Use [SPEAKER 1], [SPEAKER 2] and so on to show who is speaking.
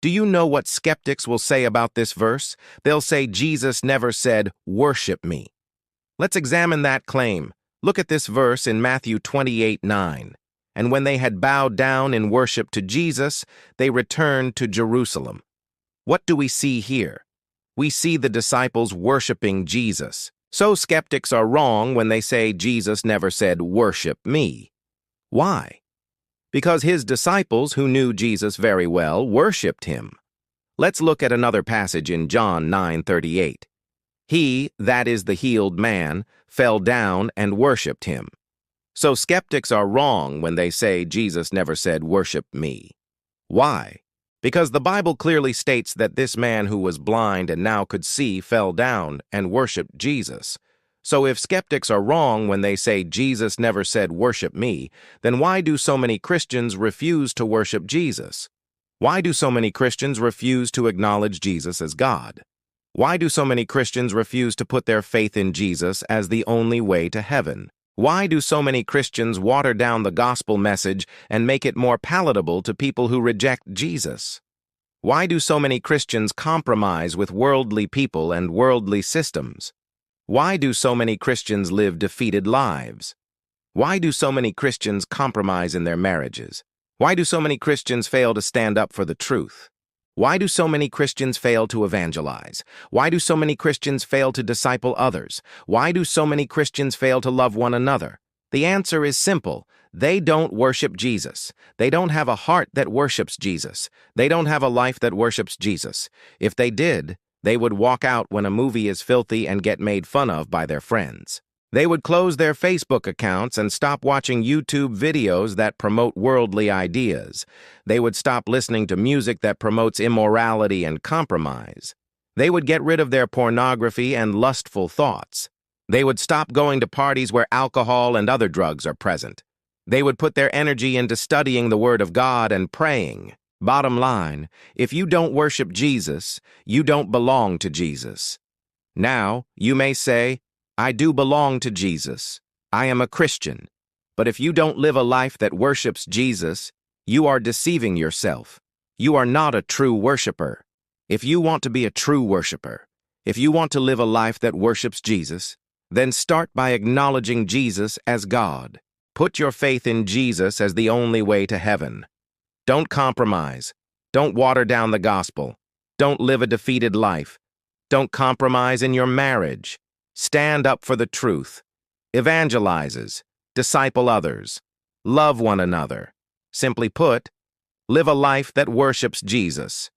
[SPEAKER 1] Do you know what skeptics will say about this verse? They'll say Jesus never said, "Worship me." Let's examine that claim. Look at this verse in Matthew 28:9. And when they had bowed down in worship to Jesus, they returned to Jerusalem. What do we see here? We see the disciples worshiping Jesus. So skeptics are wrong when they say Jesus never said, "Worship me." Why? Because his disciples, who knew Jesus very well, worshipped him. Let's look at another passage in John 9:38. He, that is the healed man, fell down and worshipped him. So skeptics are wrong when they say Jesus never said, "Worship me." Why? Because the Bible clearly states that this man who was blind and now could see fell down and worshipped Jesus. So if skeptics are wrong when they say Jesus never said, "Worship me," then why do so many Christians refuse to worship Jesus? Why do so many Christians refuse to acknowledge Jesus as God? Why do so many Christians refuse to put their faith in Jesus as the only way to heaven? Why do so many Christians water down the gospel message and make it more palatable to people who reject Jesus? Why do so many Christians compromise with worldly people and worldly systems? Why do so many Christians live defeated lives? Why do so many Christians compromise in their marriages? Why do so many Christians fail to stand up for the truth? Why do so many Christians fail to evangelize? Why do so many Christians fail to disciple others? Why do so many Christians fail to love one another? The answer is simple. They don't worship Jesus. They don't have a heart that worships Jesus. They don't have a life that worships Jesus. If they did, they would walk out when a movie is filthy and get made fun of by their friends. They would close their Facebook accounts and stop watching YouTube videos that promote worldly ideas. They would stop listening to music that promotes immorality and compromise. They would get rid of their pornography and lustful thoughts. They would stop going to parties where alcohol and other drugs are present. They would put their energy into studying the Word of God and praying. Bottom line, if you don't worship Jesus, you don't belong to Jesus. Now, you may say, "I do belong to Jesus. I am a Christian." But if you don't live a life that worships Jesus, you are deceiving yourself. You are not a true worshiper. If you want to be a true worshiper, if you want to live a life that worships Jesus, then start by acknowledging Jesus as God. Put your faith in Jesus as the only way to heaven. Don't compromise. Don't water down the gospel. Don't live a defeated life. Don't compromise in your marriage. Stand up for the truth. Evangelizes. Disciple others. Love one another. Simply put, live a life that worships Jesus.